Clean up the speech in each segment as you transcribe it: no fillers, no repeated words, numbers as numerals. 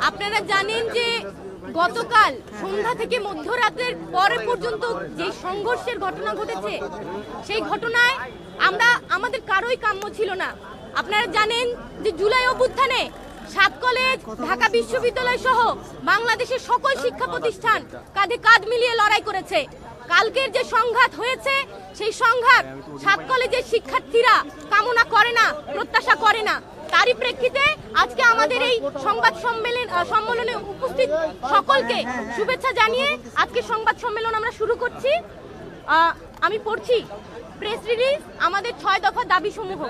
আপনারা জানেন যে গতকাল সন্ধ্যা থেকে মধ্যরাতের পরে পর্যন্ত যে সংঘর্ষের ঘটনা ঘটেছে, সেই ঘটনায় আমাদের কারোই কাম্য ছিল না। আপনারা জানেন যে জুলাই অভ্যুত্থানে 7 কলেজ, ঢাকা বিশ্ববিদ্যালয় সহ বাংলাদেশের সকল শিক্ষা প্রতিষ্ঠান কাঁধে কাঁধ মিলিয়ে লড়াই করেছে। কালকের যে সংঘাত হয়েছে, সেই সংঘাত 7 কলেজের শিক্ষার্থীরা কামনা করে না, প্রত্যাশা করে না। তারই প্রেক্ষিতে আজকে আমাদের এই সংবাদ সম্মেলনে উপস্থিত সকলকে শুভেচ্ছা জানিয়ে আজকে সংবাদ সম্মেলন আমরা শুরু করছি। আমি পড়ছি প্রেস রিলিজ। আমাদের 6 দফা দাবি সমূহ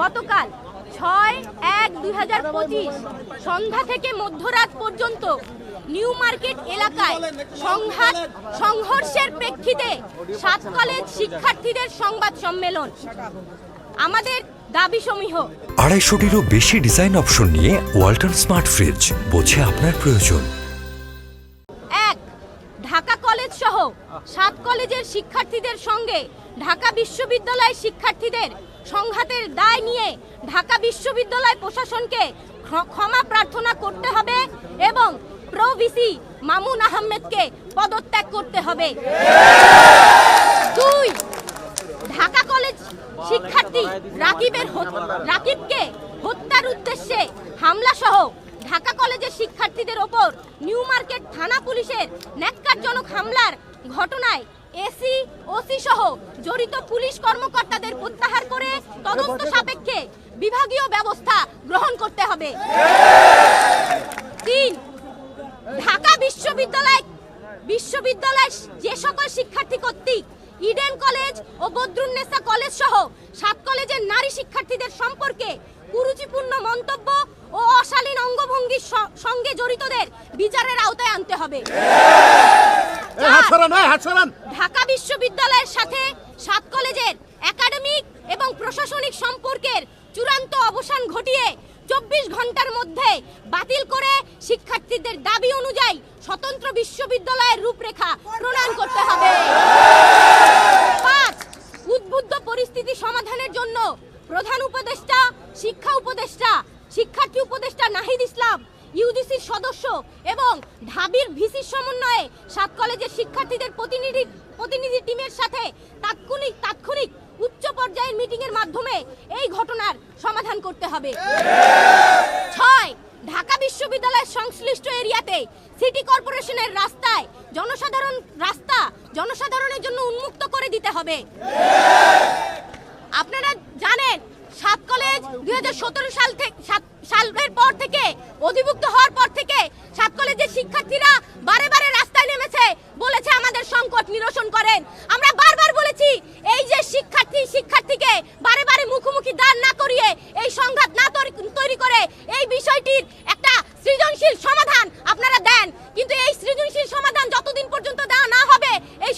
গতকাল 6/1/2025 সন্ধ্যা থেকে মধ্যরাত পর্যন্ত নিউ মার্কেট এলাকায় সংঘর্ষের প্রেক্ষিতে 7 কলেজ শিক্ষার্থীদের সংবাদ সম্মেলন। আমাদের দাবি সমূহ: 250-টিরও বেশি ডিজাইন অপশন নিয়ে ওয়ালটন স্মার্ট ফ্রিজ, বোঝে আপনার প্রয়োজন। 1. ঢাকা কলেজ সহ 7 কলেজের শিক্ষার্থীদের সঙ্গে ঢাকা বিশ্ববিদ্যালয়ের শিক্ষার্থীদের সংঘাতের দায় নিয়ে ঢাকা বিশ্ববিদ্যালয় প্রশাসনকে ক্ষমা প্রার্থনা করতে হবে এবং প্রো ভিসি মামুন আহমেদকে পদত্যাগ করতে হবে। 2. ঢাকা কলেজ শিক্ষার্থী রাকিবকে হত্যার উদ্দেশ্যে হামলা সহ ঢাকা কলেজের শিক্ষার্থীদের ওপর নিউ মার্কেট থানা পুলিশের ন্যাক্কারজনক হামলার ঘটনায় এসি, ওসি সহ জড়িত পুলিশ কর্মকর্তাদের প্রত্যাহার করে তদন্ত সাপেক্ষে বিভাগীয় ব্যবস্থা গ্রহণ করতে হবে। 3. ঢাকা বিশ্ববিদ্যালয় যে সকল শিক্ষার্থী কর্তৃক ইডেন কলেজ ও বদরুন্নেসা কলেজ সহ 7 কলেজের নারী শিক্ষার্থীদের সম্পর্কে কুরুচিপূর্ণ মন্তব্য ও অশালীন অঙ্গভঙ্গির সঙ্গে জড়িতদের বিচারের আওতায় আনতে হবে। ঢাকা বিশ্ববিদ্যালয়ের সাথে 7 কলেজের একাডেমিক এবং প্রশাসনিক সম্পর্কের চূড়ান্ত অবসান ঘটিয়ে 24 ঘন্টার মধ্যে বাতিল করে শিক্ষার্থীদের দাবি অনুযায়ী স্বতন্ত্র বিশ্ববিদ্যালয়ের রূপরেখা প্রণয়ন করতে হবে। 5. উদ্বুদ্ধ পরিস্থিতি সমাধানের জন্য প্রধান উপদেষ্টা, শিক্ষার্থী উপদেষ্টা নাহিদ ইসলাম, ইউজিসির সদস্য এবং ঢাবির ভিসির সমন্বয়ে 7 কলেজের শিক্ষার্থীদের প্রতিনিধি টিমের সাথে তাৎক্ষণিক উচ্চ পর্যায়ের মিটিং এর মাধ্যমে এই ঘটনার সমাধান করতে হবে। 6. ঢাকা বিশ্ববিদ্যালয়ের সংশ্লিষ্ট এরিয়াতে সিটি কর্পোরেশনের জনসাধারণের জন্য উন্মুক্ত করে দিতে হবে। আপনারা জানেন 7 কলেজ 2017 সালের পর থেকে অধিভুক্ত হওয়ার পর থেকে 7 কলেজের শিক্ষার্থীরা বারে রাস্তায় নেমেছে, বলেছে আমাদের সংকট নিরসন করেন। আমরা বারবার বলেছি এই যে শিক্ষার্থীকে বারে মুখোমুখি দাঁড় না করিয়ে এই সংঘাত না তৈরি করে এই বিষয়টির একটা সৃজনশীল সমাধান আপনারা দেন, কিন্তু এই সৃজনশীল সমাধান যতদিন পর্যন্ত দেওয়া না হবে এই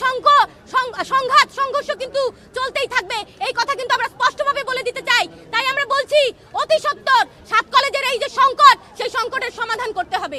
সংঘর্ষ কিন্তু চলতেই থাকবে। এই কথা কিন্তু আমরা স্পষ্টভাবে বলে দিতে চাই। তাই আমরা বলছি অতি সত্বর 7 কলেজের এই যে সংকট, সেই সংকটের সমাধান করতে হবে।